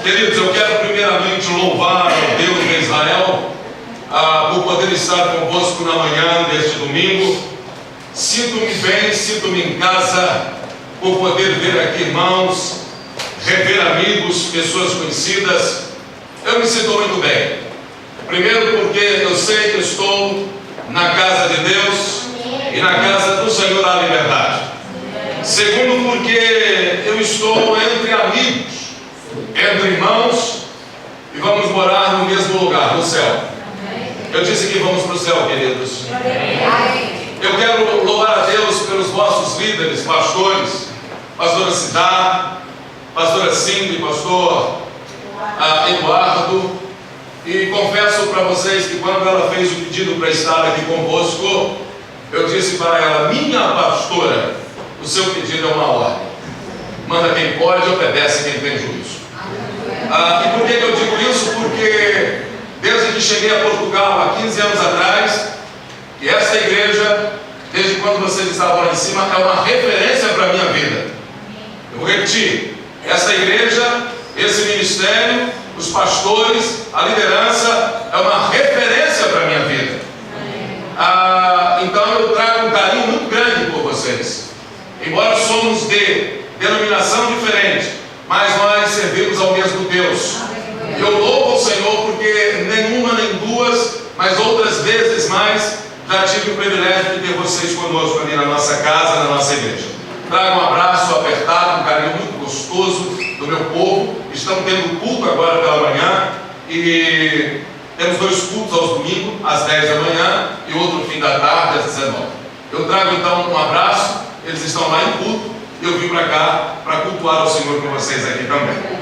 Queridos, eu quero primeiramente louvar ao Deus de Israel por poder estar convosco na manhã deste domingo. Sinto-me bem, sinto-me em casa, por poder ver aqui irmãos, rever amigos, pessoas conhecidas. Eu me sinto muito bem. Primeiro porque eu sei que estou na casa de Deus e na casa do Senhor há liberdade. Segundo porque eu estou entre amigos, entre irmãos, e vamos morar no mesmo lugar, no céu. Eu disse que vamos para o céu, queridos. Eu quero louvar a Deus pelos vossos líderes, pastores, pastora Cidá, pastora Cindy, pastor Eduardo. E confesso para vocês que quando ela fez o pedido para estar aqui convosco, eu disse para ela: minha pastora, o seu pedido é uma ordem. Manda quem pode, obedece quem tem juízo. E por que eu digo isso? Porque desde que cheguei a Portugal há 15 anos atrás, e esta igreja, desde quando vocês estavam lá em cima, é uma referência para a minha vida. Eu vou repetir: essa igreja, esse ministério, os pastores, a liderança é uma referência para a minha vida. Então eu trago um carinho muito grande por vocês. Embora somos de denominação diferente, mas nós servimos ao mesmo Deus. Eu louvo o Senhor porque nenhuma nem duas, mas outras vezes mais, já tive o privilégio de ter vocês conosco ali na nossa casa, na nossa igreja. Trago um abraço apertado, um carinho muito gostoso do meu povo. Estamos tendo culto agora pela manhã e temos 2 cultos aos domingos, às 10 da manhã e outro no fim da tarde, às 19. Eu trago então um abraço. Eles estão lá em culto e eu vim para cá para cultuar ao Senhor com vocês aqui também.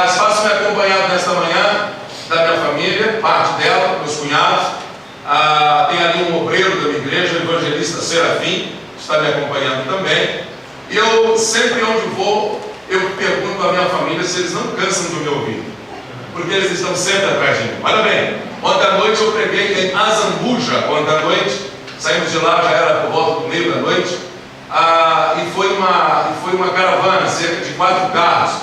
Espaço me acompanhado nesta manhã da minha família, parte dela, meus cunhados. Tem ali um obreiro da minha igreja, o evangelista Serafim, está me acompanhando também. E eu sempre onde vou, eu pergunto à minha família se eles não cansam de me ouvir, porque eles estão sempre atrás de mim. Olha bem, ontem à noite eu preguei em Azambuja. Ontem à noite, saímos de lá, já era por volta do meio da noite. E foi uma caravana, cerca de 4 carros,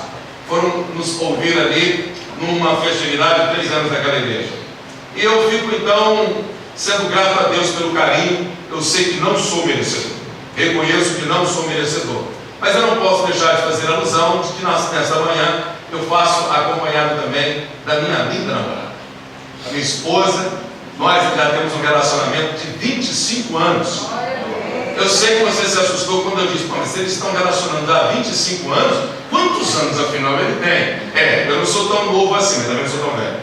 foram nos ouvir ali numa festividade de 3 anos daquela igreja. E eu fico então sendo grato a Deus pelo carinho. Eu sei que não sou merecedor, reconheço que não sou merecedor, mas eu não posso deixar de fazer alusão de que nesta manhã eu faço acompanhado também da minha linda namorada, a minha esposa. Nós já temos um relacionamento de 25 anos. Eu sei que você se assustou quando eu disse: mas eles estão relacionando há 25 anos? Quantos anos afinal ele tem? Eu não sou tão novo assim, mas também não sou tão velho.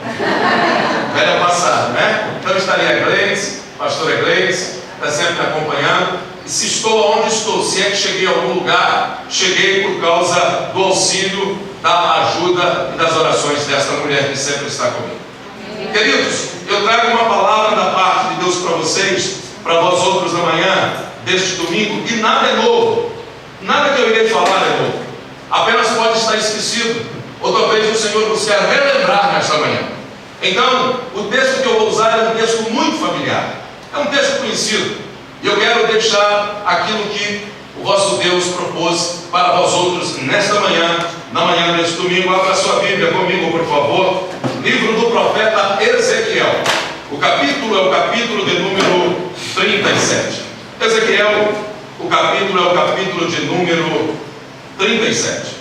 Velho é passado, né? Então está ali a Gleice, pastora Gleice, está sempre me acompanhando. E se estou onde estou, se é que cheguei a algum lugar, cheguei por causa do auxílio, da ajuda e das orações desta mulher que sempre está comigo. Queridos, eu trago uma palavra da parte de Deus para vocês, para vós outros na manhã deste domingo, e nada é novo. Nada que eu irei falar é novo. Apenas pode estar esquecido, ou talvez o Senhor nos quer relembrar nesta manhã. Então, o texto que eu vou usar é um texto muito familiar, é um texto conhecido, e eu quero deixar aquilo que o vosso Deus propôs para vós outros nesta manhã, na manhã deste domingo. Abra sua Bíblia comigo, por favor. Livro do profeta Ezequiel. O capítulo é o capítulo de número 37. Ezequiel, o capítulo é o capítulo de número 37.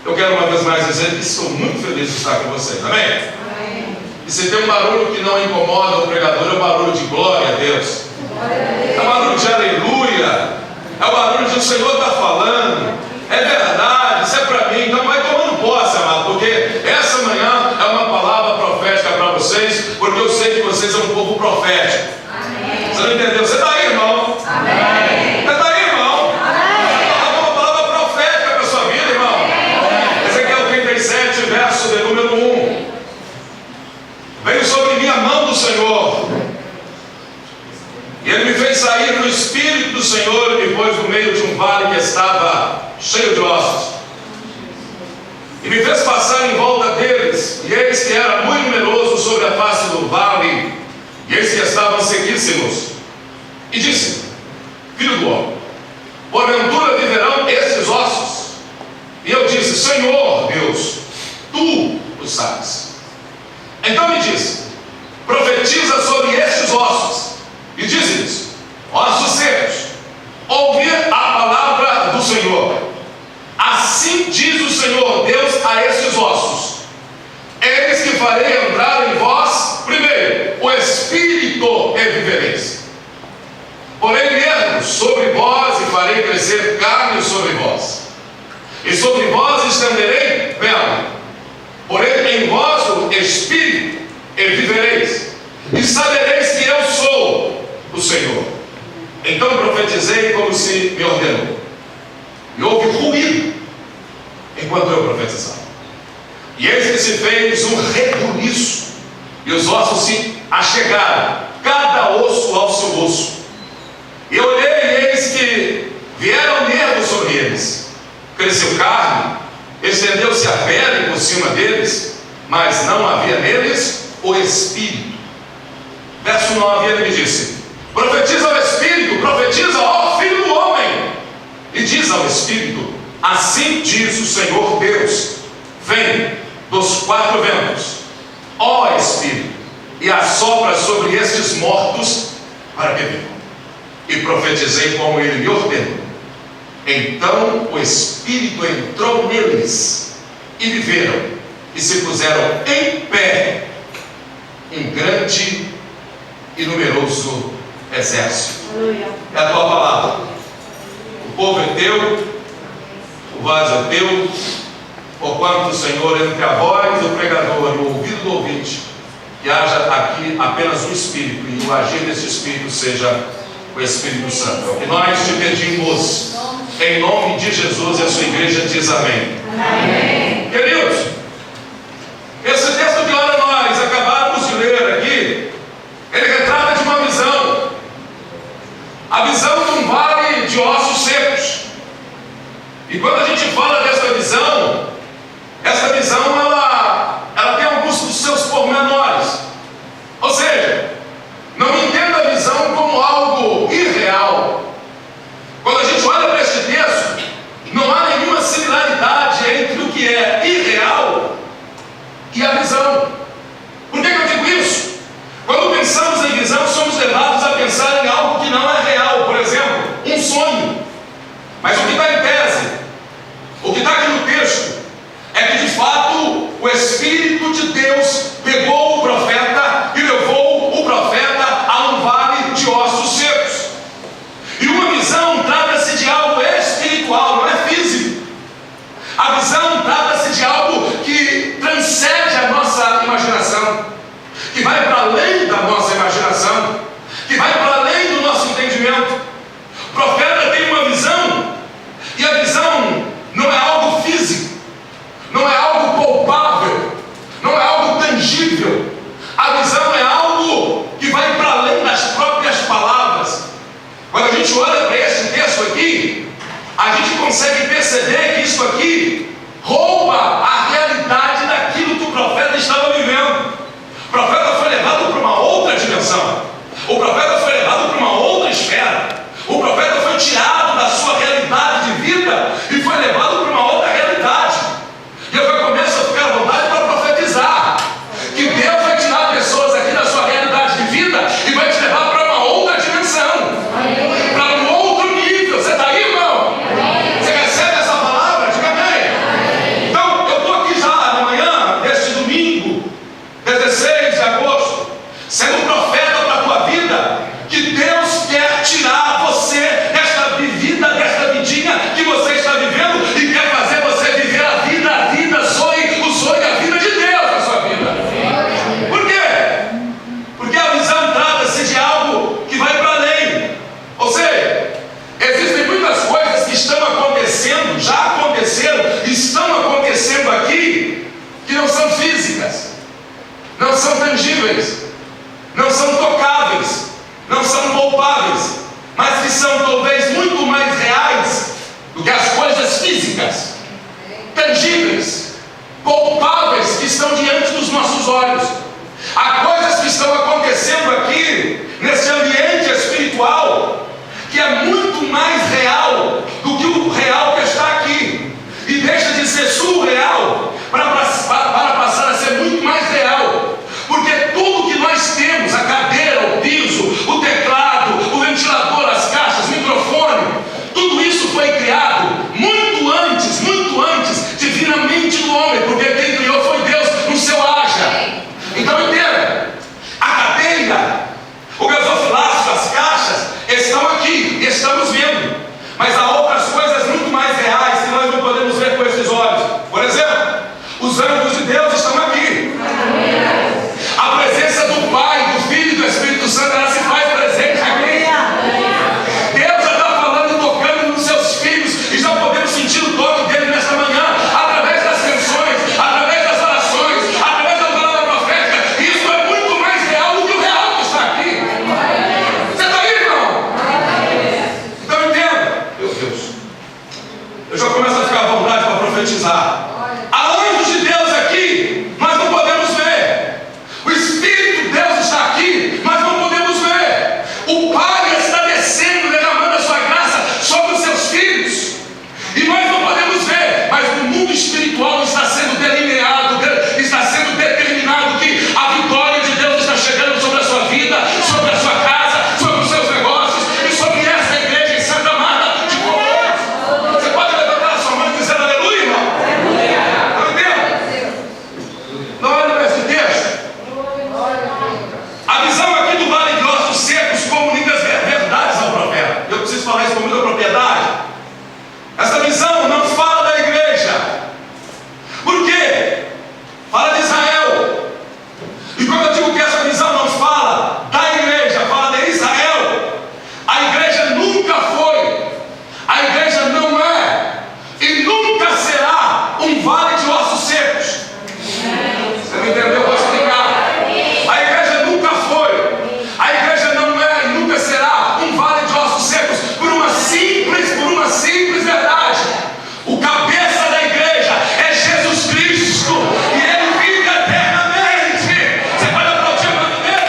Eu quero uma vez mais dizer que estou muito feliz de estar com vocês, amém? Amém. E se tem um barulho que não incomoda o pregador, é o barulho de glória a Deus. É o barulho de aleluia, é o barulho de o Senhor está falando, é verdade, isso é para mim. Então vai tomando posse, amado, porque essa manhã é uma palavra profética para vocês, porque eu sei que vocês são um povo profético. Amém. Você não entendeu? Você está aí, irmão? Amém. Você está aí, irmão? Amém. É uma palavra profética para a sua vida, irmão. Amém. Ezequiel 37, verso de número 1. Veio sobre mim a mão do Senhor, e Ele me fez sair no Espírito do Senhor e me pôs no meio de um vale que estava cheio de ossos. E me fez passar em volta deles, e eis que era muito numeroso sobre a face do vale, e eis que estavam sequíssimos. E disse: Filho do homem, porventura viverão estes ossos? E eu disse: Senhor Deus, tu o sabes. Então me disse: profetiza sobre estes ossos, e diz-lhes: ossos secos, ouvir a palavra do Senhor. Assim diz o Senhor Deus a estes ossos: eis que farei entrar em vós, primeiro, o Espírito, e vivereis. Porém nervos sobre vós, e farei crescer carne sobre vós, e sobre vós estenderei pele. Porém em vós o Espírito, e vivereis, e sabereis que eu sou o Senhor. Então profetizei como se me ordenou, e houve ruído enquanto eu profetizava. E eis que se fez um rebuliço, e os ossos se achegaram, cada osso ao seu osso. E eu olhei, e eis que vieram nervos sobre eles, cresceu carne, estendeu-se a pele por cima deles, mas não havia neles o Espírito. Verso 9, ele me disse: profetiza ao Espírito, profetiza, ó Filho do Homem, e diz ao Espírito: assim diz o Senhor Deus: vem dos quatro ventos, ó Espírito, e assopra sobre estes mortos para que vivam. E profetizei como ele me ordenou. Então o Espírito entrou neles, e viveram, e se puseram em pé um grande e numeroso exército. É a tua palavra. O povo é teu, o vaso é teu, porquanto, Senhor, entre a voz do pregador e o ouvido do ouvinte, que haja aqui apenas um Espírito, e o agir desse Espírito seja o Espírito Santo. É o que nós te pedimos, em nome de Jesus, e a sua igreja diz amém. Amém. Queridos, esse texto que ora nós acabamos de ler aqui, ele retrata de uma visão, a visão de um vale de ossos secos. E quando a gente fala dessa visão, essa visão ela tem alguns dos seus pormenores. Ou seja, não entenda a visão como algo irreal. Quando a gente olha para este texto, não há nenhuma similaridade entre o que é irreal e a visão. Por que eu digo isso? Quando pensamos em visão, somos levados a pensar em algo que não é real. Por exemplo, um sonho. Mas o que está em tese, o que está aqui no texto, é que de fato o Espírito de Deus pegou o profeta e levou o profeta a um vale de ossos secos. E uma visão trata-se de algo espiritual, não é físico. A visão trata-se de algo que transcende a nossa imaginação, que vai para além da nossa imaginação, que vai para além do nosso entendimento. O profeta tem uma visão, e a visão não é algo físico, não é algo palpável, não é algo tangível. A visão é algo que vai para além das próprias palavras. Quando a gente olha para esse texto aqui, a gente consegue perceber que isso aqui rouba a realidade daquilo que o profeta estava vivendo. O profeta foi levado para uma outra dimensão, o profeta foi levado para uma outra esfera, o profeta foi tirado da sua realidade de vida e foi levado para uma outra realidade. E eu já começo a ficar à vontade para profetizar que Deus vai tirar pessoas aqui da sua realidade de vida e vai te levar para uma outra dimensão, para um outro nível. Você está aí, irmão? Você recebe essa palavra? Diga amém. Então, eu estou aqui já na manhã deste domingo, 16 de agosto, sendo profeta para a tua vida, que Deus quer tirar você desta vida, desta vidinha que você está vivendo, e quer fazer você viver a vida, o sonho, a vida de Deus na sua vida. Por quê? Porque a visão trata-se de algo que vai para além. Ou seja, existem muitas coisas que estão acontecendo, já aconteceram, estão acontecendo aqui, que não são físicas, não são tangíveis, não são tocáveis, não são palpáveis, mas que são talvez muito mais reais do que as coisas físicas, tangíveis, palpáveis, que estão diante dos nossos olhos. Há coisas que estão acontecendo aqui, nesse ambiente espiritual, que é muito mais real do que o real que está aqui, e deixa de ser profetizar. Há anjos de Deus aqui, mas não podemos ver. O Espírito de Deus está aqui, mas não podemos ver. O Pai está descendo, derramando a sua graça sobre os seus filhos, e nós não podemos ver, mas no mundo espiritual está sendo delineado, está sendo determinado que a vitória de Deus está chegando sobre a sua vida, sobre a sua casa, sobre os seus negócios e sobre esta igreja em Santa Marta de Congonhas. Você pode levantar a sua mão e dizer aleluia, irmão? Está entendendo? Não olhe para esse texto. A visão aqui do vale de ossos secos comunica as verdades ao profeta. Eu preciso falar isso com muita propriedade. Essa visão não fala da igreja. Por quê? Fala de Israel. E quando eu digo que essa visão não fala da igreja, fala de Israel, a igreja nunca foi, a igreja não é e nunca será um vale de ossos secos. Você não entendeu? Eu vou explicar. A igreja nunca foi, a igreja não é e nunca será um vale de ossos secos, por uma simples verdade. O cabeça da igreja é Jesus Cristo, e Ele vive eternamente. Você pode aplaudir o nome dele?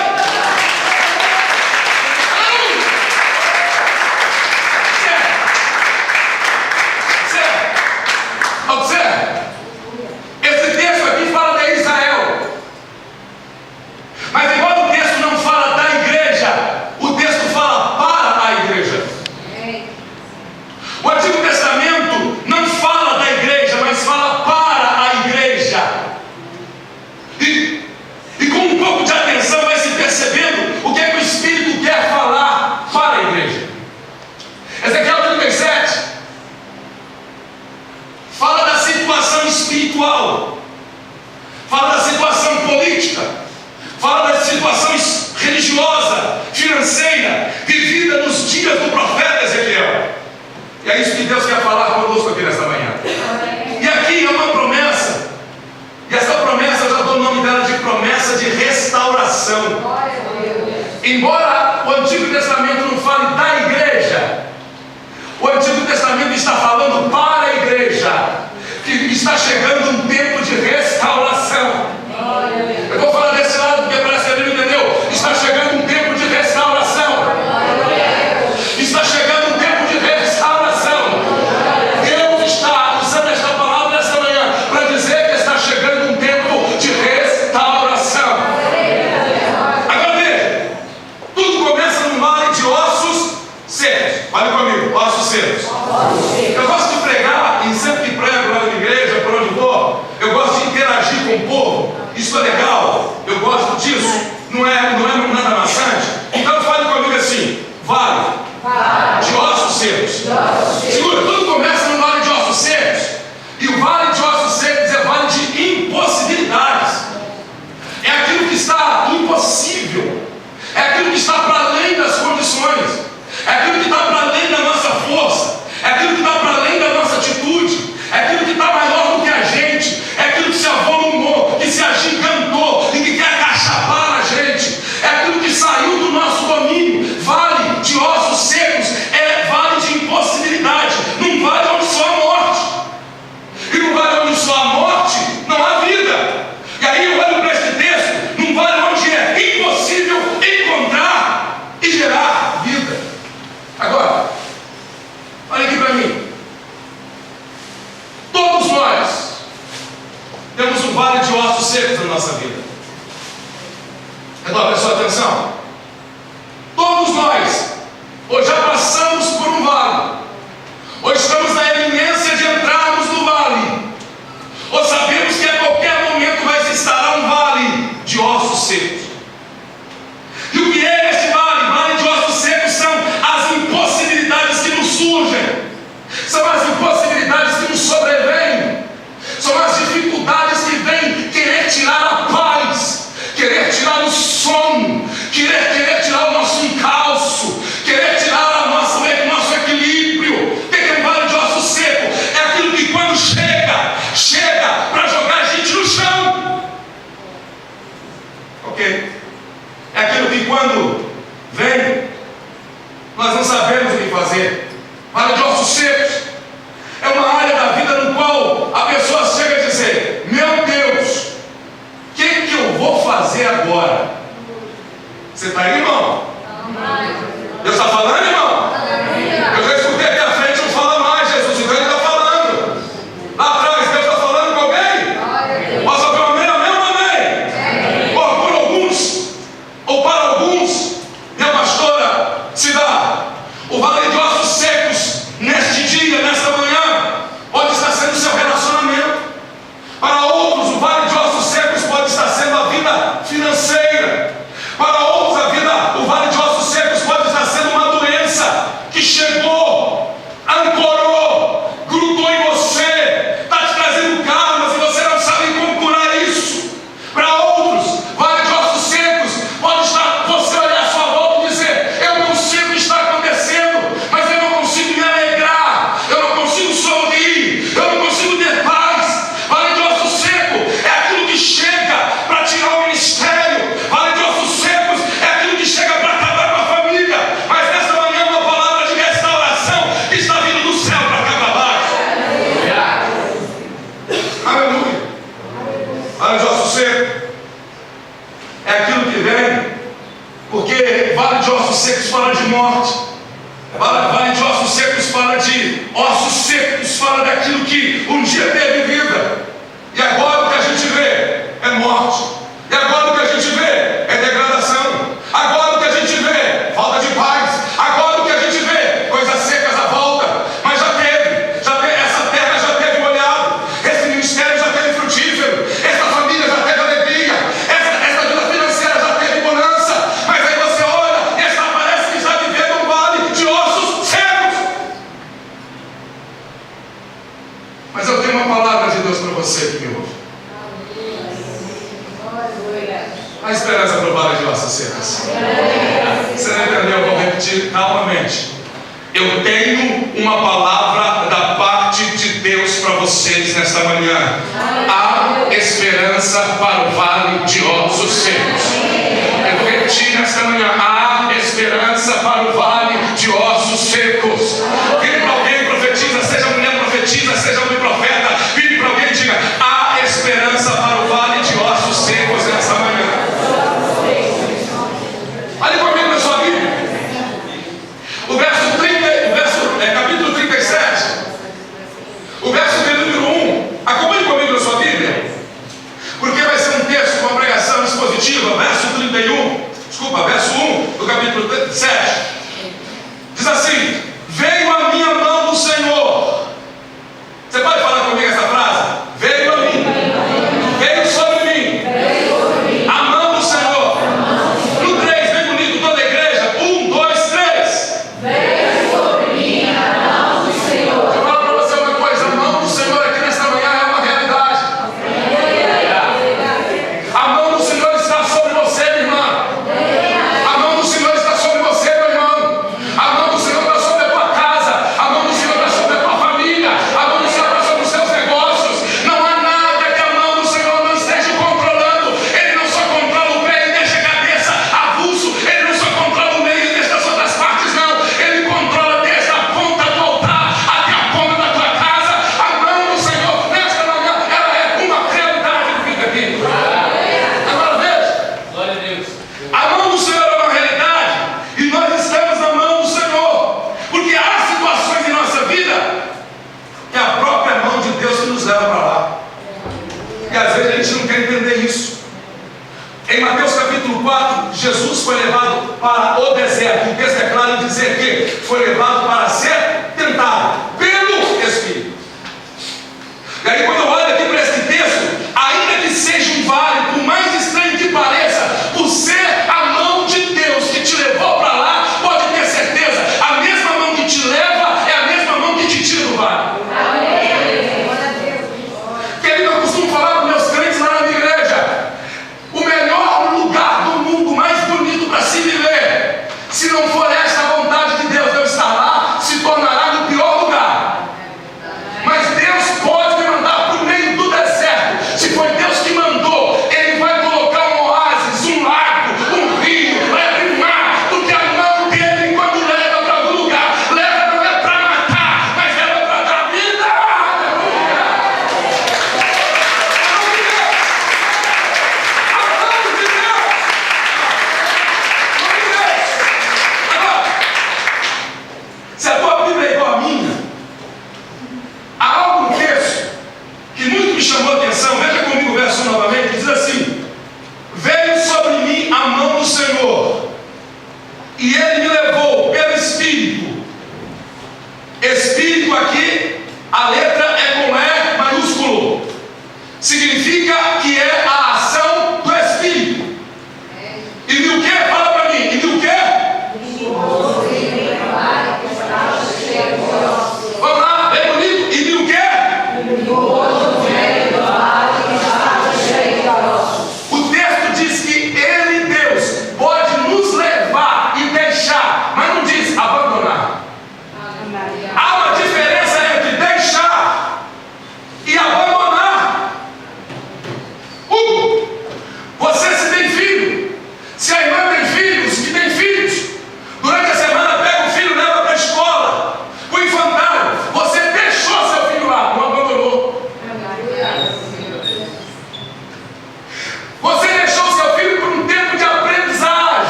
Observe. Esse texto aqui fala de Israel, mas igual o texto não fala da igreja, o texto fala para a igreja. O Antigo Testamento não fala da igreja, mas fala para a igreja. E com um pouco de atenção vai se percebendo o que é que o Espírito quer falar para a igreja. Ezequiel 37 fala da situação espiritual, fala da situação política, fala da situação religiosa, financeira, vivida nos dias do profeta Ezequiel. E é isso que Deus quer falar conosco aqui nesta manhã. E aqui é uma promessa, e essa promessa eu já dou o nome dela de promessa de restauração. Embora o Antigo Testamento não fale da igreja, o Antigo Testamento está falando para a igreja, que está chegando um tempo de restauração. Eu vou falar desse lado porque parece que ele não entendeu. Está chegando um tempo de restauração. Está chegando um tempo de restauração. Deus está usando esta palavra esta manhã para dizer que está chegando um tempo de restauração. Agora veja, tudo começa num vale de ossos secos. Fale comigo, ossos secos. Eu gosto de pregar, e sempre que prego lá na igreja, por onde vou, eu gosto de interagir com o povo. Isso é legal, eu gosto disso. Não é nada maçante. Então fale comigo assim: vale de ossos secos. Segura, tudo começa no vale de ossos secos. E o vale de ossos secos é vale de impossibilidades. É aquilo que está impossível. É aquilo que está para além das condições. É aquilo que está para além da nossa força. É aquilo que está para além da nossa atitude. É aquilo que está maior do que a gente. É aquilo que se avolumou, que se agigantou e que quer acachapar a gente. É aquilo que saiu do nosso domínio. Vale de ossos secos é vale de impossibilidade. Num vale onde só há morte. E num vale onde só há morte, não há vida. E aí eu olho para este texto, num vale onde é impossível encontrar e gerar vida. Agora, olha aqui para mim. Todos nós temos um vale de ossos secos na nossa vida. Então, preste sua atenção. Todos nós, ou já passamos por um vale, ou estamos na iminência de entrarmos no vale, ou sabemos que a qualquer momento vai se instalar um vale de ossos secos. E o que é este vale? Vale de ossos secos são as impossibilidades que nos surgem, são as impossibilidades que nos sobrevêm, são as dificuldades que vêm querer tirar a paz, querer tirar o sono, querer ossos secos fala de morte. Vale de ossos secos fala de ossos secos, fala daquilo que um dia teve vida. E agora o que a gente vê é morte. E agora o que a gente vê é degradação. Agora o que a gente vê é falta de paz. Agora o que a gente vê é coisas secas à volta. Mas já teve, essa terra já teve molhado. Esse ministério já teve frutífero. Essa família já teve alegria. Essa vida financeira já teve bonança. Mas aí você olha e essa parece que já viveu num vale de ossos secos. Mas eu tenho uma palavra de Deus para você que me ouve. A esperança para o vale de ossos secos. Você não entendeu? Eu vou repetir calmamente. Eu tenho uma palavra da parte de Deus para vocês nesta manhã. Há esperança para o vale de ossos secos. Eu vou repetir nesta manhã. Há esperança para o vale de ossos secos. Vire para alguém e profetiza, seja mulher profetiza, seja homem profeta. Vire para alguém e diga: há esperança para o vale de ossos secos nesta manhã. Olha comigo na sua Bíblia. Capítulo 37. O verso de número 1. Acompanhe comigo na sua Bíblia. Porque vai ser um texto, uma pregação expositiva. Verso 1 do capítulo 7. Diz assim: veio a minha mão do Senhor. Você pode falar comigo essa frase? Veio a mim. Veio sobre mim. A mão do Senhor. No 3, vem comigo toda a igreja. 1, 2, 3. Veio sobre mim a mão do Senhor. Eu falo para você uma coisa: a mão do Senhor aqui nesta manhã é uma realidade. A mão do Senhor está sobre você, minha irmã. A mão do Senhor está sobre você, meu irmão. A mão do Senhor está sobre a tua casa. A mão do Senhor está sobre a tua família. A mão do Senhor está sobre os seus negócios. Não há nada que a mão do Senhor não esteja controlando. Ele não só controla o pé e deixa a cabeça avulso. Ele não só controla o meio e deixa as outras partes, não. Ele controla desde a ponta do altar até a ponta da tua casa. A mão do Senhor, nesta manhã, ela é uma realidade que fica aqui. Agora veja. Glória a Deus. A mão do Senhor é uma realidade e nós estamos na mão do Senhor, porque há situações em nossa vida que é a própria mão de Deus que nos leva para lá, e às vezes a gente não quer entender isso. Em Mateus capítulo 4, Jesus foi levado para o deserto. O texto é claro em dizer que foi levado para ser tentado pelo Espírito. E aí quando eu olho aqui para este texto, ainda que seja um vale, por mais estranho que pareça, por ser a mão de Deus que te levou para lá, pode ter certeza, a mesma mão que te leva é a mesma mão que te tira do vale. Querido, eu costumo falar para meus crentes lá na minha igreja: o melhor lugar do mundo, mais bonito para se viver, se não for esta a vontade de Deus, eu estar lá, se tornará no pior lugar.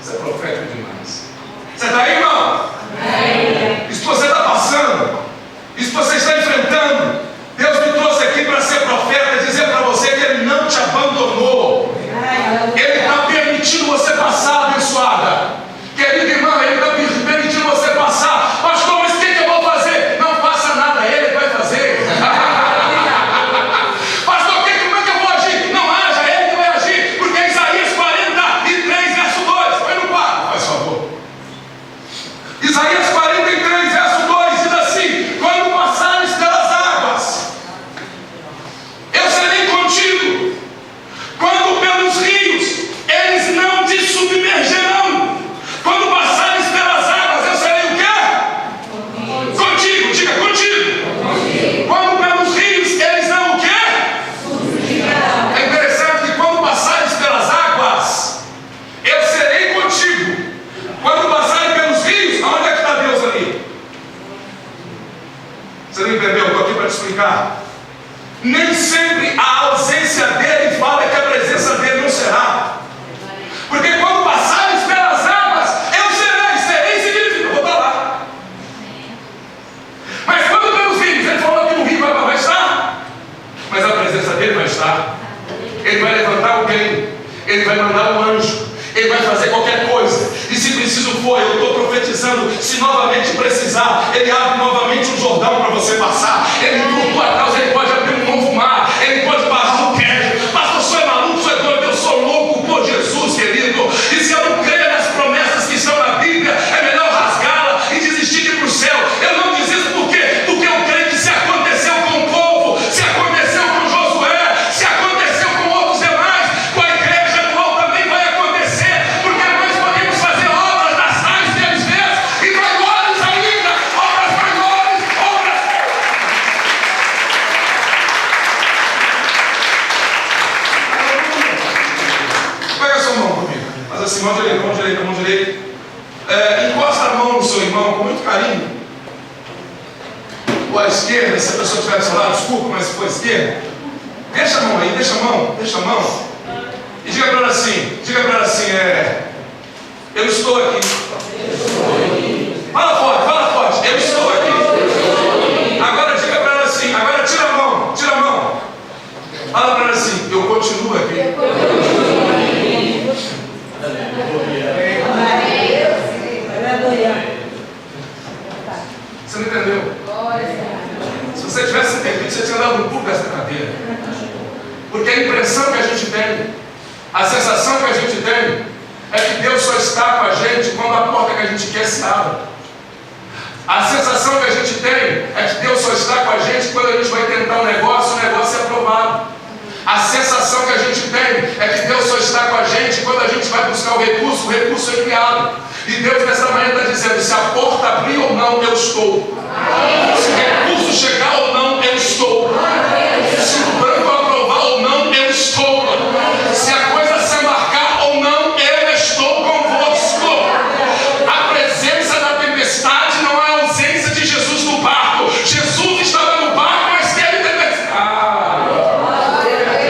Isso é profético demais. Você está aí, irmão? Isso que você está passando, isso que você está enfrentando, Deus me trouxe aqui para ser profeta e dizer para você que Ele não te abandonou. Ele está permitindo você passar, abençoada. Querida irmã, Ele está permitindo você passar. Pastor, mas o que eu vou fazer? Não faça nada, Ele vai fazer. Pastor, como é que eu vou agir? Não haja, Ele que vai agir. Porque Isaías 43, verso 2. Põe no quadro, faz favor. Isaías 43, verso 2 diz assim: quando passares pelas águas, eu serei contigo. Quando pelos rios, eles não te submergerão. Quando passares pelas águas, eu serei o quê? Contigo, diga contigo. Quando pelos rios, eles não o quê? É interessante que quando passares pelas águas, eu serei contigo. Quando passarem pelos rios, aonde é que está Deus ali? Você não entendeu? Estou aqui para te explicar. Nem sempre a ausência dele fala que a presença dele não será. Porque quando passares pelas águas, eu serei significa, eu vou estar lá. Mas quando pelos rios, ele falou que no rio vai estar, mas a presença dele vai estar. Ele vai levantar alguém, ele vai mandar um anjo, ele vai fazer qualquer coisa. E se preciso for, eu estou profetizando, se novamente precisar, ele abre novamente um Jordão para você passar. Ele por tua causa, ele pode abrir um novo mar, ele pode barrar o queijo. Pastor, sou é maluco, sou é doido, eu sou louco por Jesus, querido. E se eu não creio nas promessas que estão na Bíblia, é melhor rasgá-la e desistir de ir para o céu. Eu não desisto por quê? Porque eu creio que se aconteceu com o povo, se aconteceu com Josué, se aconteceu com outros demais, com a igreja atual também vai acontecer. Porque nós podemos fazer obras das tais que eles fez e maiores ainda, obras maiores, obras. Pega sua mão comigo. Faz assim, mão direita, mão direita, mão direita. Encosta a mão no seu irmão com muito carinho. Ou à esquerda, se a pessoa estiver do seu lado, desculpa, mas se for à esquerda. Deixa a mão aí, deixa a mão, deixa a mão. E diga para ela assim, eu estou aqui. Fala forte, eu estou aqui. Agora diga para ela assim, agora tira a mão. Fala para ela assim, eu continuo aqui. Você não entendeu? Se você tivesse entendido, você tinha dado um pulo dessa cadeira. Porque a impressão que a gente tem, a sensação que a gente tem, é que Deus só está com a gente quando a porta que a gente quer se abre. A sensação que a gente tem é que Deus só está com a gente quando a gente vai tentar um negócio, o negócio é aprovado. A sensação que a gente tem é que Deus só está com a gente quando a gente vai buscar o recurso é criado. E Deus nessa manhã está dizendo, se a porta abrir ou não, eu estou. Se o recurso chegar ou não, eu estou. Se o banco aprovar ou não, eu estou. Se a coisa se embarcar ou não, eu estou convosco. A presença da tempestade não é a ausência de Jesus no barco. Jesus estava no barco, mas teve tempestade.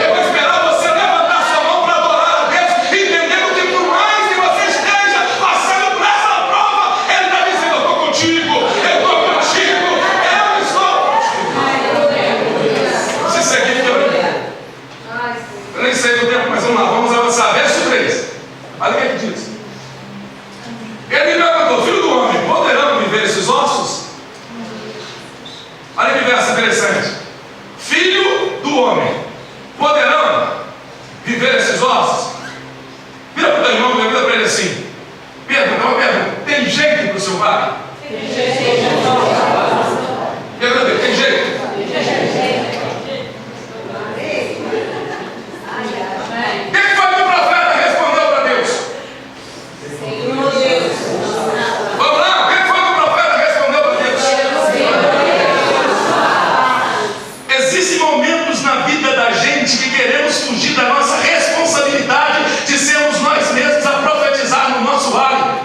Eu vou esperar você levantar sua mão para adorar a Deus, entendendo que por mais que você esteja passando por essa prova, Ele está dizendo, eu estou contigo, eu estou contigo, eu estou contigo. Se seguir, eu nem sei do tempo, mas vamos lá, vamos avançar. Verso 3. Olha o que é que diz. Ele me perguntou, filho do homem, poderão viver esses ossos? Olha que verso interessante. Filho do homem, poderão viver esses ossos? Vira para o teu irmão, vira para ele assim. Pedro, não, Pedro, tem jeito para o seu vale? Tem jeito. Pedro, tem jeito? O que foi que o profeta respondeu para Deus? Vamos lá, o que foi que o profeta respondeu para Deus? Existem momentos na vida da gente que queremos fugir da nossa responsabilidade de sermos nós mesmos a profetizar no nosso vale.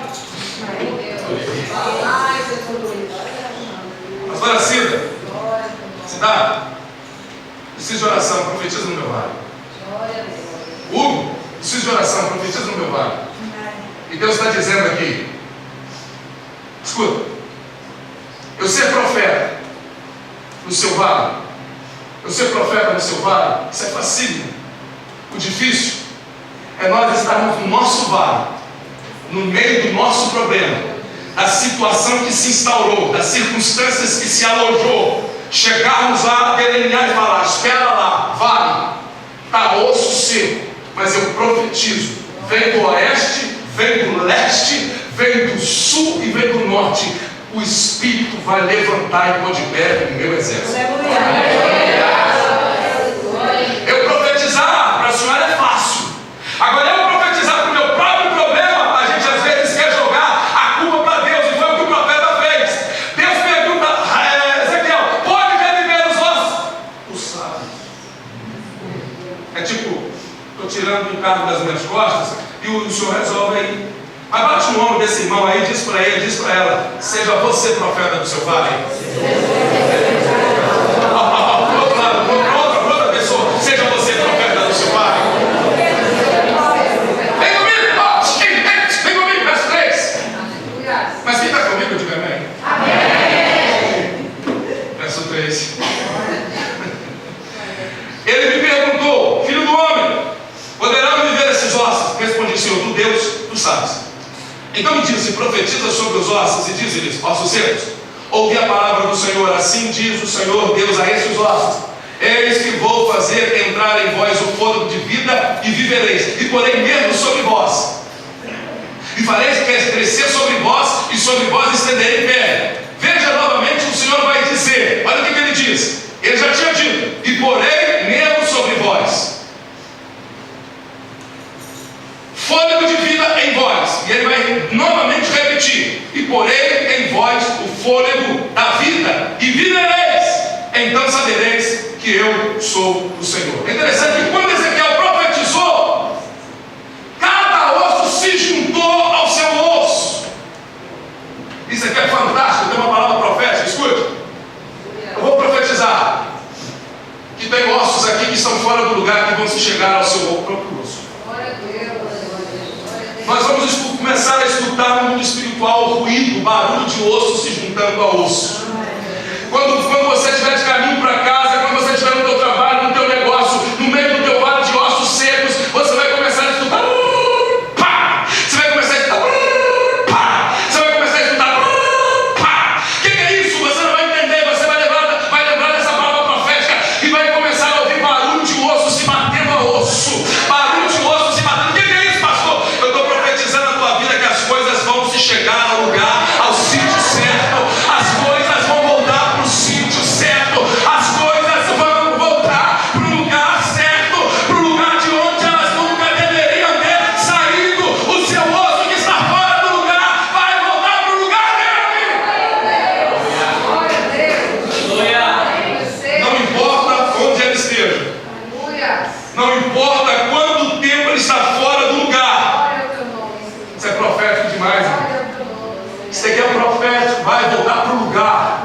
Pastora Cida, cidade, preciso de oração, profetiza no meu vale. Hugo, preciso de oração, profetiza no meu vale. E Deus está dizendo aqui, escuta, eu ser profeta no seu vale, eu ser profeta no seu vale, isso é facílimo. O difícil é nós estarmos no nosso vale, no meio do nosso problema, da situação que se instaurou, das circunstâncias que se alojou, chegarmos a delinear e falar: espera lá, vale, está osso seco, mas eu profetizo, vem do oeste, vem do leste, vem do sul e vem do norte, o Espírito vai levantar e pôr de pé o meu exército. Eu profetizar para a senhora é fácil. Agora eu profetizar para o meu próprio problema, a gente às vezes quer jogar a culpa para Deus, e foi o que o profeta fez. Deus pergunta: Ezequiel, pode reviver os ossos? Tu sabes. É tipo, estou tirando um carro das minhas costas e o senhor resolve aí. Mas bate no ombro desse irmão aí, diz para ele, diz para ela: seja você profeta do seu vale. Para outro lado, para outra pessoa: seja você profeta do seu vale. Vem comigo, vem comigo, verso 3. Mas quem está comigo, eu digo amém. Amém. Verso 3. Ele me perguntou: filho do homem, poderão viver esses ossos? Respondi: Senhor, tu Deus, tu sabes. Então me disse: profetiza sobre os ossos, e diz-lhes: ossos secos, ouvi a palavra do Senhor, assim diz o Senhor Deus a esses ossos: eis que vou fazer entrar em vós o fôlego de vida, e vivereis, e porei medo sobre vós, e fareis crescer sobre vós, e sobre vós estenderei pele. Veja novamente, o Senhor vai dizer, olha o que ele diz, ele já tinha dito: e porei medo sobre vós, fôlego de vida em vós. E ele vai novamente repetir: e porei em vós o fôlego da vida, e vivereis, então sabereis que eu sou o Senhor. É interessante que quando Ezequiel profetizou, cada osso se juntou ao seu osso. Isso aqui é fantástico, tem uma palavra profética, escute. Eu vou profetizar que tem ossos aqui que estão fora do lugar, que vão se chegar ao seu próprio osso. Nós vamos começar a escutar no mundo espiritual o ruído, o barulho de osso se juntando a osso. Quando você estiver de caminho para casa, quando você estiver no teu trabalho, no teu negócio, no meio do teu vale de ossos secos, você vai começar a escutar pá! Você vai começar a escutar pá! Você vai começar a escutar pá! O que é isso? Você não vai entender, você vai lembrar dessa palavra profética e vai começar a ouvir barulho de osso se batendo a osso. Barulho de osso se batendo. O que é isso, pastor? Eu estou profetizando na tua vida que as coisas vão se chegar ao lugar, ao sítio certo. As coisas vão voltar para o sítio certo. As coisas vão voltar para o lugar certo, para o lugar de onde elas nunca deveriam ter saído. O seu osso que está fora do lugar vai voltar para o lugar dele. Não importa onde ele esteja, não importa quanto tempo ele está fora do lugar. Isso é profético demais, né? Isso aqui é profético, vai voltar para o lugar.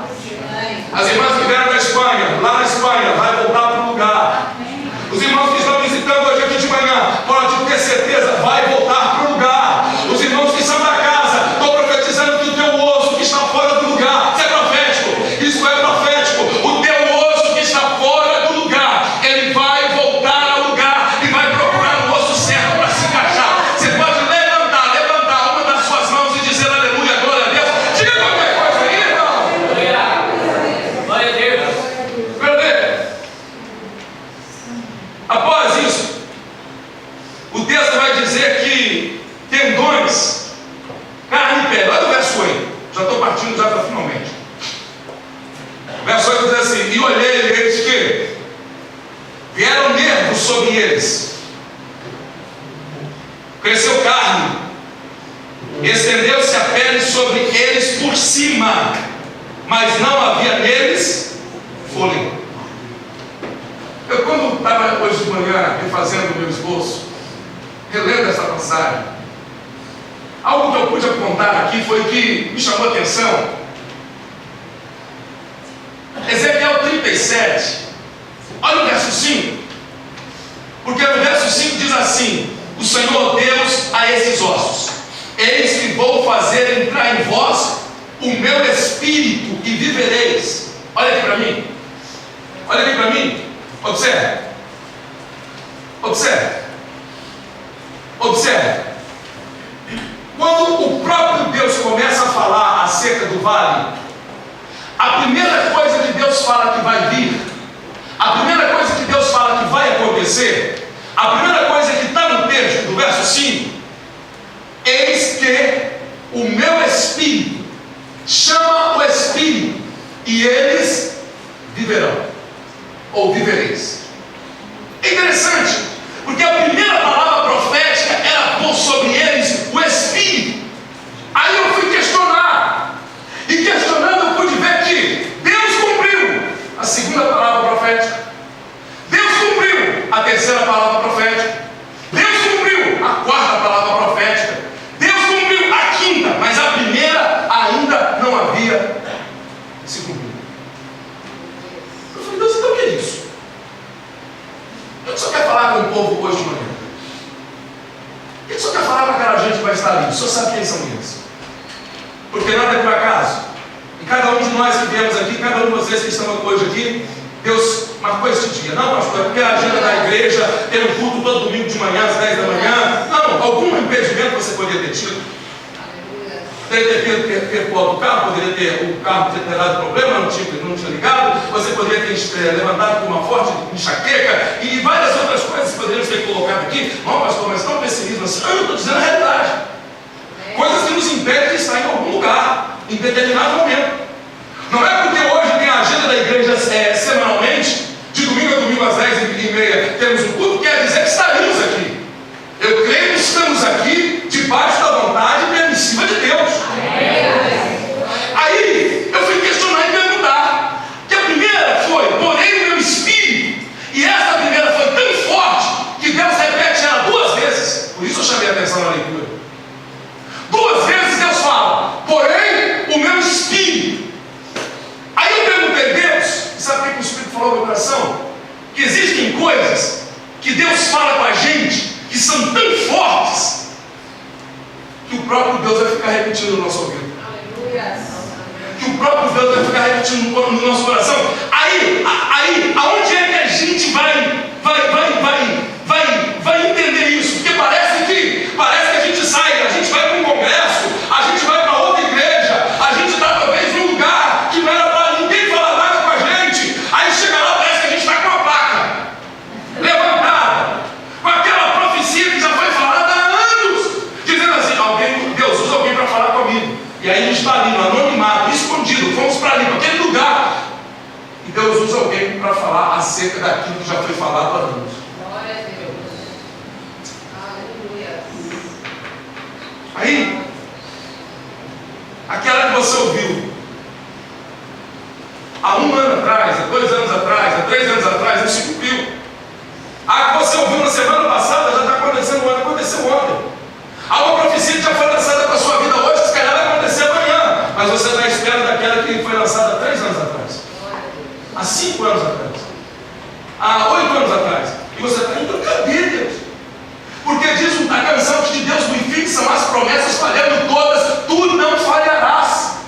As irmãs que vieram da Espanha, lá na Espanha, vai voltar para o lugar. Os irmãos que estão visitando hoje aqui de manhã, pode ter certeza, vai voltar para o lugar. Os irmãos que são da casa, estou profetizando que o teu osso que está fora do lugar, isso é profético, isso é profético. O teu osso que está fora do lugar, ele vai voltar ao lugar e vai procurar o osso certo para se encaixar. Você pode levantar uma das suas mãos e dizer aleluia, glória a Deus. Diga qualquer coisa aí, irmão. Glória a Deus. Após isso, o texto vai dizer que tendões, carne e pele. Olha o verso 8. Já estou partindo já para finalmente. O verso 8 diz assim: e olhei e eis que vieram nervos sobre eles, cresceu carne, estendeu-se a pele sobre eles por cima, mas não havia neles fôlego. Eu, quando estava hoje de manhã refazendo o meu esboço, relendo essa passagem, algo que eu pude apontar aqui foi que me chamou a atenção. Ezequiel 37, olha o verso 5, porque no verso 5 diz assim: o Senhor Deus a esses ossos: eis que vou fazer entrar em vós o meu espírito e vivereis. Olha aqui para mim. Olha aqui para mim. Observe. Observe. Observe. Quando o próprio Deus começa a falar acerca do vale, a primeira coisa que Deus fala que vai vir, a primeira coisa que Deus fala que vai acontecer, a primeira coisa que está no texto do verso 5, eis que o meu espírito, chama o espírito, e eles viverão, ou vivereis. É interessante, porque a primeira palavra profética era pôr sobre eles o espírito. Aí eu fui questionar, e questionando eu pude ver que Deus cumpriu a segunda palavra profética, Deus cumpriu a terceira palavra profética, Deus cumpriu a quarta palavra profética, Deus cumpriu a quinta, mas a primeira ainda não havia se cumprido. Eu falei, Deus, então o que é isso? O que o Senhor quer falar com o povo hoje de manhã? O que o Senhor quer falar com aquela gente que vai estar ali? O Senhor sabe quem são eles. Porque nada é por acaso. E cada um de nós que viemos aqui, cada um de vocês que estão hoje aqui, Deus marcou este dia. Não, pastor, é porque a agenda da igreja tem um culto todo domingo de manhã, às 10 da manhã. Não, algum impedimento você poderia ter tido. Poderia ter pulado o carro, poderia ter o carro ter dado problema, não tinha ligado, você poderia ter levantado com uma forte enxaqueca e várias outras coisas que poderíamos ter colocado aqui. Não, pastor, mas não pessimismo assim. Não, eu estou dizendo a realidade. Coisas que nos impedem de estar em algum lugar, em determinado momento. Não é porque hoje tem a agenda da igreja semanalmente, de domingo a domingo às 10h30 temos um culto, quer dizer que estaremos aqui. Eu creio que estamos aqui debaixo da vontade permissiva de Deus. Aí eu fui questionar e perguntar, que a primeira foi, porém o meu espírito, e essa primeira foi tão forte que Deus repete ela 2 vezes. Por isso eu chamei a atenção na leitura. 2 vezes Deus fala, porém o meu espírito. Aí eu perguntei, Deus, sabe o que o Espírito falou no meu coração? Que existem coisas que Deus fala com a gente que são tão fortes que o próprio Deus vai ficar repetindo no nosso ouvido. Que o próprio Deus vai ficar repetindo no nosso coração. Aí, aonde é que a gente vai entender isso? Porque parece que a gente sai, a gente vai para um congresso, a gente vai para outra igreja, a gente está talvez num lugar que não era para ninguém falar nada com a gente. Aí chega lá, parece que a gente está com a placa levantada, com aquela profecia que já foi falada há anos, dizendo assim, Deus usa alguém para falar comigo. E aí a gente está ali no anonimato, escondido, fomos para ali, para aquele lugar, e Deus usa alguém para falar acerca daquilo que já foi falado há anos. Glória a Deus. Aleluia. Aí, aquela que você ouviu há 1 ano atrás, há 2 anos atrás, há 3 anos atrás, não se cumpriu. A que você ouviu na semana passada já está acontecendo ontem, aconteceu ontem. Há uma profecia que já foi lançada para a sua vida hoje, que se calhar vai acontecer amanhã, mas você está à espera daquela que foi lançada há 3 anos atrás, há 5 anos atrás, há 8 anos atrás, e você está indo, cadê Deus? Porque diz a canção que de Deus me fixam as promessas falhando todas, tu não falharás.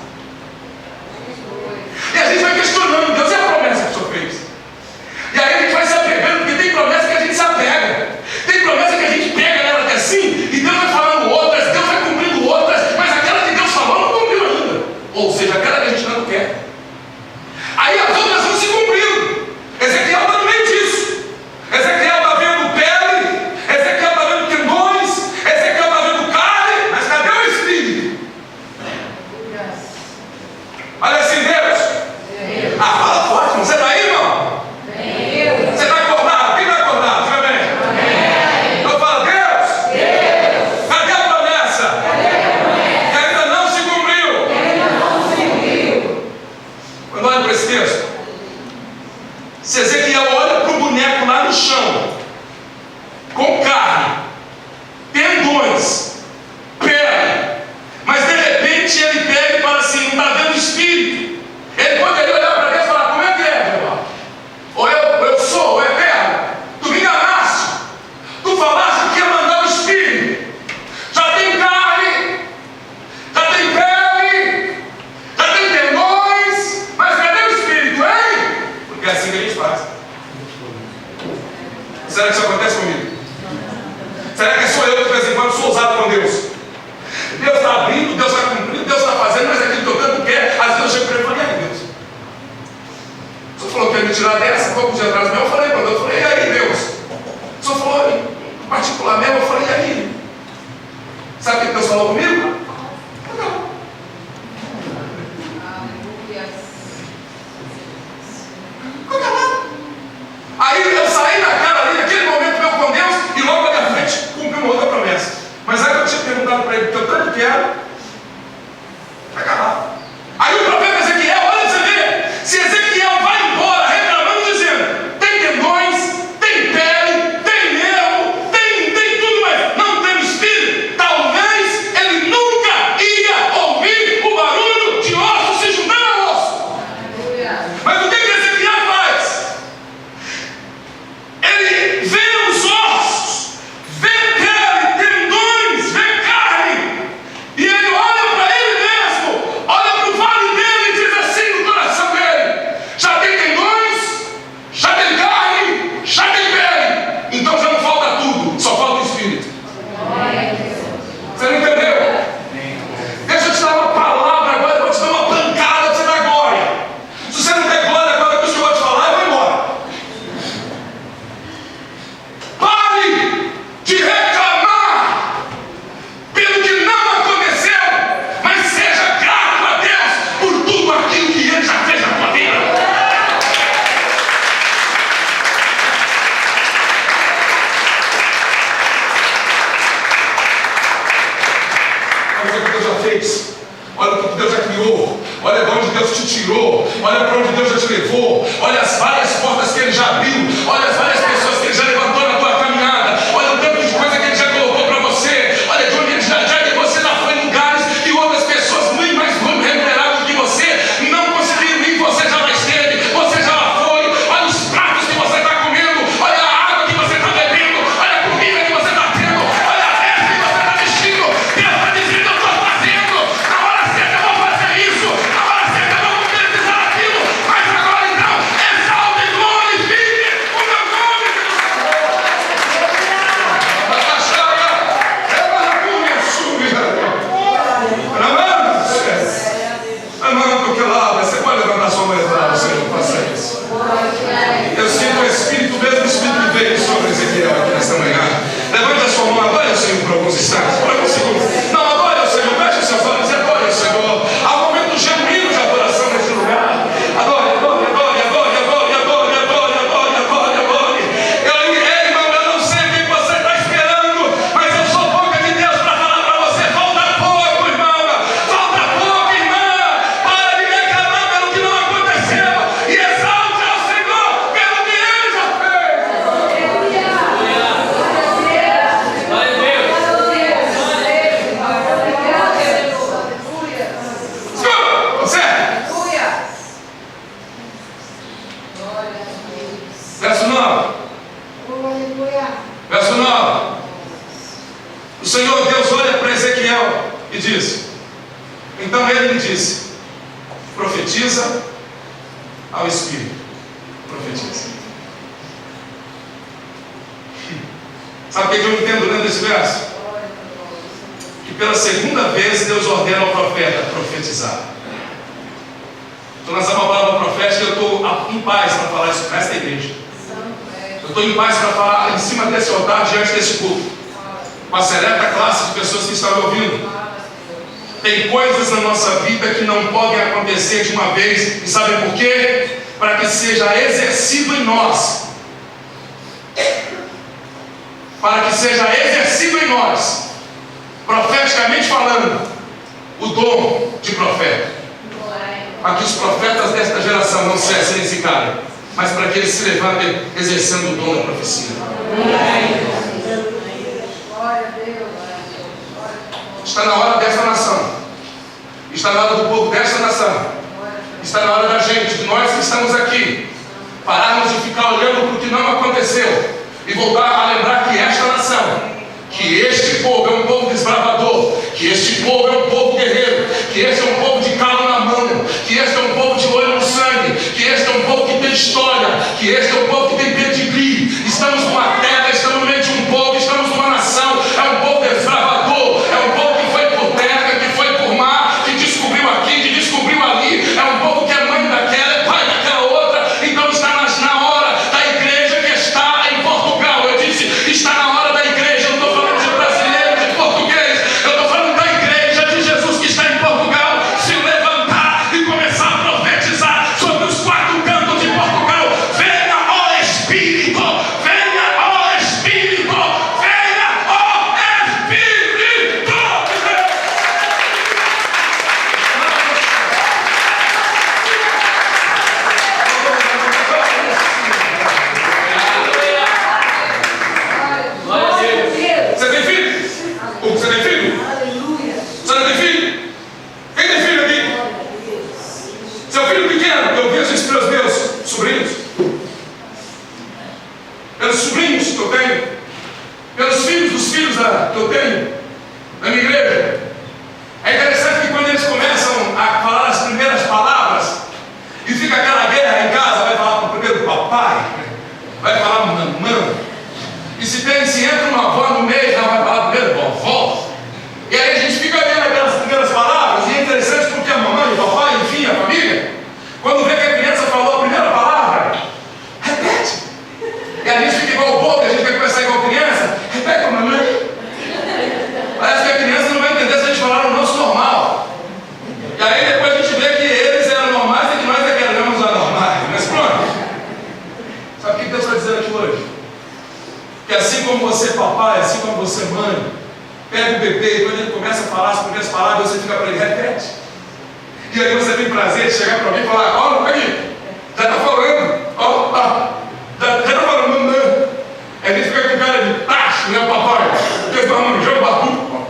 vai acabar. Aí o profeta Ezequiel, olha você ver, se Ezequiel vai embora reclamando, dizendo: tem tendões, tem pele, tem nervo, tem tudo, mas não tem espírito, talvez ele nunca ia ouvir o barulho de osso se juntando a osso. Mas o que Ezequiel faz? Ele vê os ossos, vê pele, tendões, vê carne, e ele olha para ele mesmo, olha para o vale dele e diz assim no coração dele: já tem tendões, já tem carne, já tem pele, então já não falta tudo, só falta o espírito. Você não entendeu? Deixa eu te dar uma palavra agora, eu vou te dar uma pancada para você dar glória. Se você não der glória agora com o que eu vou te falar, eu vou embora. Pare de reclamar pelo que não aconteceu, mas seja grato a Deus por tudo aquilo que Ele já fez na tua vida. Olha o que Deus já fez, olha o que Deus já criou, olha de onde Deus te tirou, olha para onde Deus já te levou, olha as várias portas que Ele já abriu, olha as várias pessoas que Ele já levantou na tua caminhada, olha o tanto de coisa que Ele já colocou para você, olha de onde Ele já que você já foi em lugares que outras pessoas muito mais remuneradas que você não conseguiram ir, você já esteve, você já lá foi. Olha os pratos que você está comendo, olha a água que você está bebendo, olha a comida que você está tendo, olha a roupa que você está vestindo. Deus está dizendo: eu estou fazendo, na hora certa eu vou fazer isso, na hora certa eu vou concretizar aquilo, mas agora então exalte e glorifique o meu nome. Amando que lá, você pode levantar sua mão e falar: Senhor, faça isso. Eu sinto o Espírito, o mesmo Espírito que veio sobre Ezequiel aqui nesta manhã. Levante a sua mão, adore o Senhor por alguns instantes, por alguns segundos. Não, adore o Senhor, feche os seus olhos e adore o Senhor. Há um momento genuíno de adoração neste lugar. Adore, adore, adore, adore, adore, adore, adore, adore, adore, adore. Ei, irmão, eu não sei o que você está esperando, mas eu sou boca de Deus para falar para você: falta pouco, irmão, falta pouco, irmã. Para de reclamar pelo que não aconteceu e exalte ao Senhor pelo que Ele já fez. Glória a Deus. Escuta, você. Verso 9. Verso 9. O Senhor Deus olha para Ezequiel e diz: então ele me disse: profetiza ao Espírito. Profetiza. Sabe o que eu entendo lendo esse verso? Que pela segunda vez Deus ordena ao profeta profetizar. Estou lançando uma palavra profética e eu estou em paz para falar isso para esta igreja. Eu estou em paz para falar em cima desse altar, diante desse culto, uma seleta classe de pessoas que estão me ouvindo. Tem coisas na nossa vida que não podem acontecer de uma vez, e sabem por quê? Para que seja exercido em nós, profeticamente falando, o dom de profeta, para que os profetas desta geração não cessem nesse cara, mas para que eles se levantem exercendo o dom da profecia. Está na hora desta nação, está na hora do povo desta nação, está na hora da gente, de nós que estamos aqui, pararmos de ficar olhando para o que não aconteceu e voltar a lembrar que esta nação, que este povo é um povo desbravador, que este povo é um povo guerreiro, que este é um povo de calo na mão, que este é um povo de olho no sangue, que este é um povo que tem história, que este é um povo que tem pedigree. Estamos numa terra, estamos no meio de um povo, estamos numa nação, é um povo desbravador, é um povo que foi por terra, que foi por mar, que descobriu aqui, que descobriu ali, é um povo que é mãe daquela, é pai daquela outra. Então está na hora da igreja que está em Portugal. Eu disse, está na hora da igreja, eu não estou falando de brasileiro, de português, eu estou falando da igreja de Jesus que está em Portugal, se levantar e começar a profetizar sobre os quatro cantos de Portugal. Venha, ó Espírito fica para ele, repete. E aí você tem prazer de chegar para mim e falar, olha aqui, já está falando, já está falando, mandando. Aí a gente fica com cara de tacho, né, papai? Porque está falando, jogo barulho, papai.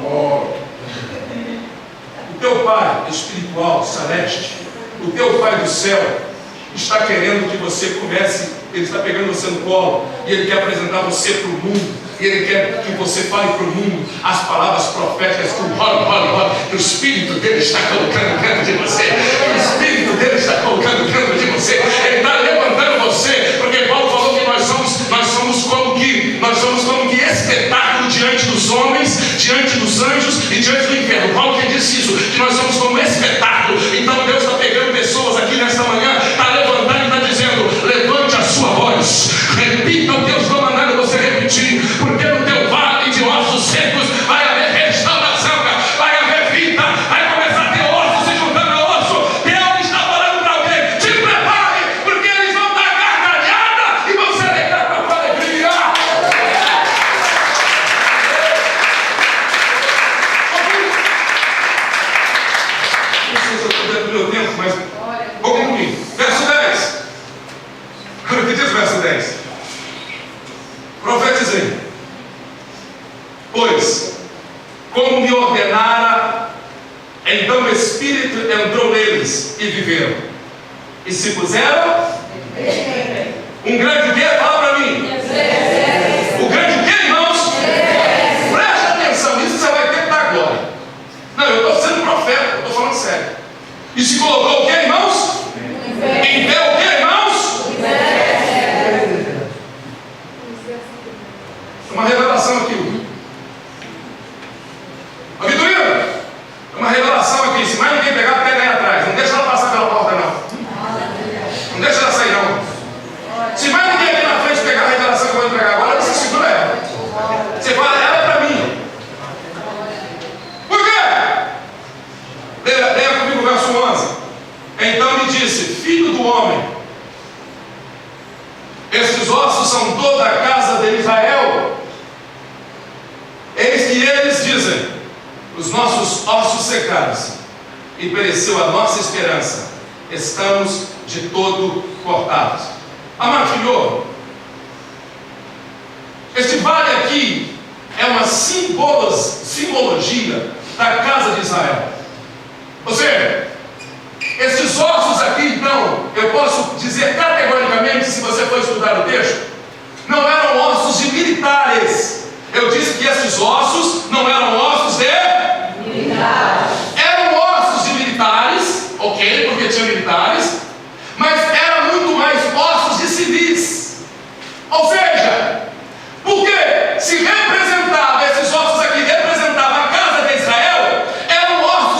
O teu Pai espiritual, celeste, o teu Pai do céu, está querendo que você comece, Ele está pegando você no colo, e Ele quer apresentar você para o mundo, e Ele quer que você fale para o mundo as palavras proféticas que o Espírito dele está colocando dentro de você, o Espírito dele está colocando dentro de você, Ele está levantando você, porque Paulo falou que nós somos como que espetáculo diante dos homens, diante dos anjos e diante do inferno. Paulo que disse isso, que nós somos como espetáculo. Então Deus está pegando pessoas aqui nesta manhã, está levantando e está dizendo, levante a sua voz, repita o que eu estou mandando você repetir, porque no teu vale de ossos secos vai haver restauração, vai haver vida, vai começar a ter osso se juntando a osso. Deus está falando para alguém, te prepare, porque eles vão dar gargalhada e vão se alegrar com a tua alegria. Não sei se eu estou dentro do meu tempo, mas vou concluir. Verso 10. O que diz o verso 10? Profetizei, pois, como me ordenara, então o Espírito entrou neles e viveram, e se puseram um grande quê? Fala para mim. O grande quê, irmãos? Preste atenção, isso você vai ter que dar glória. Não, eu estou sendo profeta, eu estou falando sério. E se colocou o quê, irmãos? Em pé o quê, irmãos? Uma revelação aqui. Ô Vitorino, é uma revelação aqui. Se mais ninguém pegar, pega aí atrás. Não deixa ela passar pela porta, não. Não deixa ela sair, não. Se mais ninguém aqui na frente pegar a revelação que eu vou entregar agora, você segura ela. Você fala, ela é para mim. Por quê? Leia comigo o verso 11. Então me disse, filho do homem, estes ossos são toda a casa de Israel. Eis que eles dizem, os nossos ossos secaram-se, e pereceu a nossa esperança, estamos de todo cortados. Amado filho, este vale aqui é uma simbologia da casa de Israel. Ou seja, estes ossos aqui, então, eu posso dizer categoricamente, se você for estudar o texto, não eram ossos de militares. Eu disse que esses ossos não eram ossos de militares. Eram ossos de militares, ok, porque tinha militares, mas eram muito mais ossos de civis. Ou seja, porque se representava, esses ossos aqui representavam a casa de Israel, eram ossos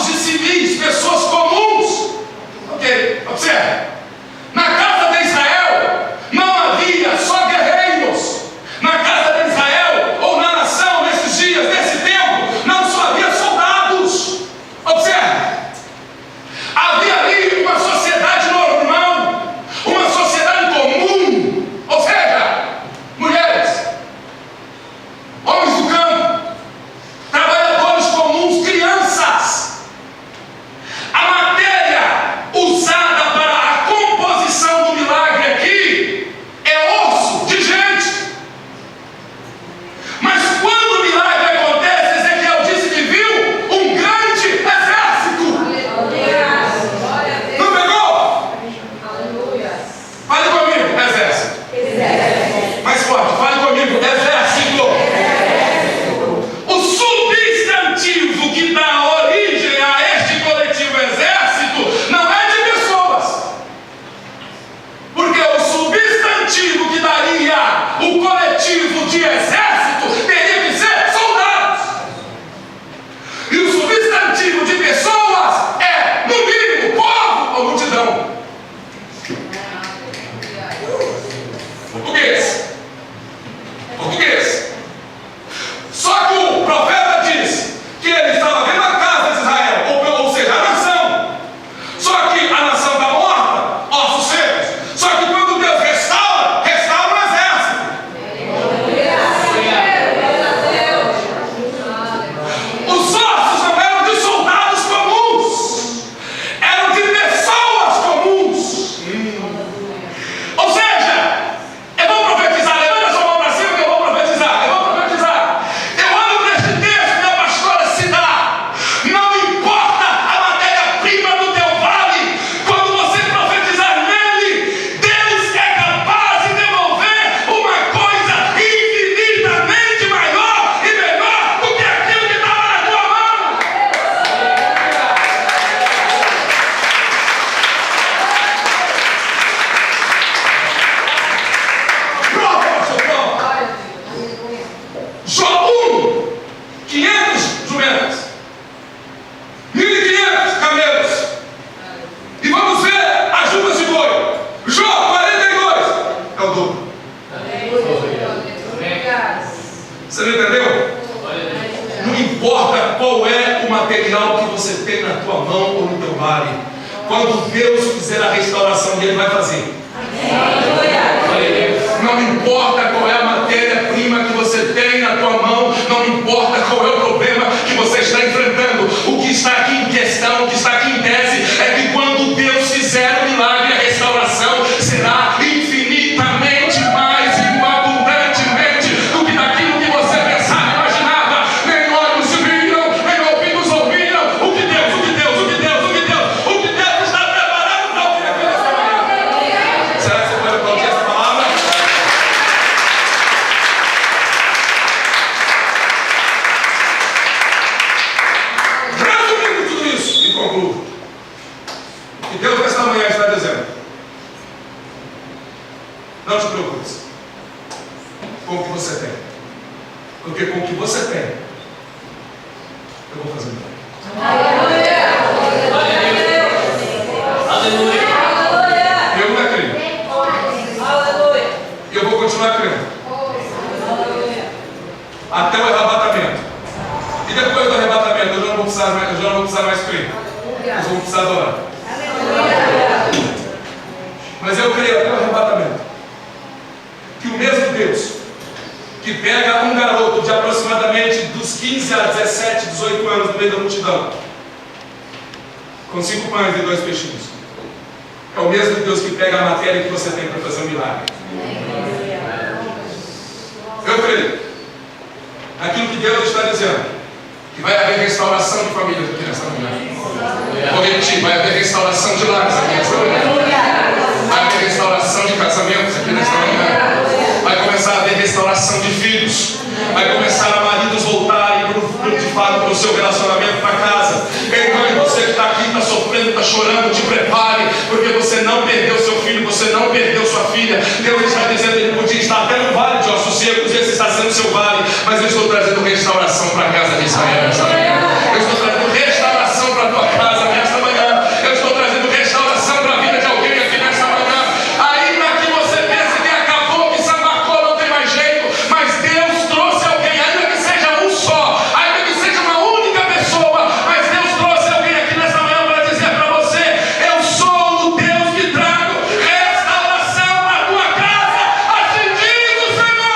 na tua mão ou no teu vale. Quando Deus fizer a restauração dele, vai fazer. Não importa qual é a matéria-prima que você tem na tua mão, não importa qual é o problema que você está enfrentando. O que está aqui em questão, o que está aqui em tese, é que quando Deus fizer o milagre, a restauração será infinitamente mais e abundantemente do que daquilo que você pensava e imaginava. Nem olhos se viram, nem ouvidos ouviram. O que Deus está preparando para ouvir aqui nesta manhã. Será que você pode aplaudir essa palavra? Resumindo tudo isso, e concluo. E Deus nesta manhã está dizendo: não te preocupes com o que você tem, porque com o que você tem, eu vou fazer milagre. Eu não creio. E eu vou continuar crendo até o arrebatamento. E depois do arrebatamento, eu já não vou precisar mais crer. Eu vou precisar adorar. Mas eu creio até o arrebatamento que o mesmo Deus que pega um garoto de aproximadamente dos 15 a 17, 18 anos no meio da multidão, com 5 pães e 2 peixinhos, é o mesmo Deus que pega a matéria que você tem para fazer um milagre. Eu creio naquilo que Deus está dizendo, que vai haver restauração de famílias aqui nessa manhã. Vou repetir: vai haver restauração de lares aqui nessa manhã. Vai haver restauração de casamentos aqui nesta manhã. Vai começar a haver restauração de filhos. Vai começar a maridos voltarem de fato para o seu relacionamento, para casa. Ei, mãe, você que está aqui, está sofrendo, está chorando, te prepare, porque você não perdeu seu filho, você não perdeu sua filha. Deus está dizendo: ele podia estar até no vale de ossos secos, esse está sendo seu vale, mas eu estou trazendo restauração para a casa de Israel nesta manhã. Eu estou trazendo restauração para a tua casa nesta manhã. Eu estou trazendo restauração para a vida de alguém aqui nesta manhã. Ainda que você pense que acabou, que Samacô não tem mais jeito, mas Deus trouxe alguém, ainda que seja um só, ainda que seja uma única pessoa, mas Deus trouxe alguém aqui nesta manhã para dizer para você: eu sou o Deus que trago restauração para a tua casa, assim diz o Senhor.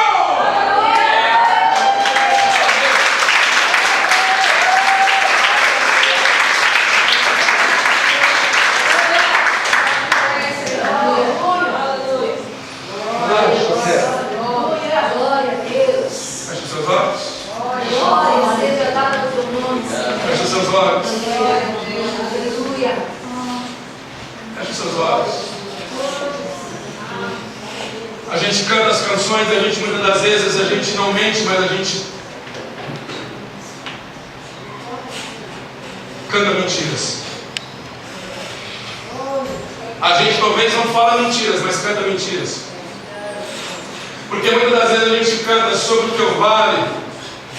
Feche os seus olhos. Feche os seus olhos. Feche os seus olhos. A gente canta as canções, a gente muitas das vezes a gente não mente, mas a gente canta mentiras. A gente talvez não fala mentiras, mas canta mentiras. Porque muitas das vezes a gente canta sobre o teu vale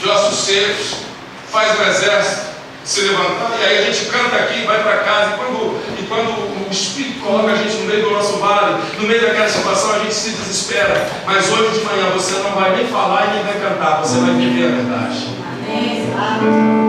de ossos secos, faz o exército se levantar, e aí a gente canta aqui, vai para casa, e quando o Espírito coloca a gente no meio do nosso vale, no meio daquela situação, a gente se desespera. Mas hoje de manhã você não vai nem falar e nem vai cantar, você vai viver a verdade. Amém.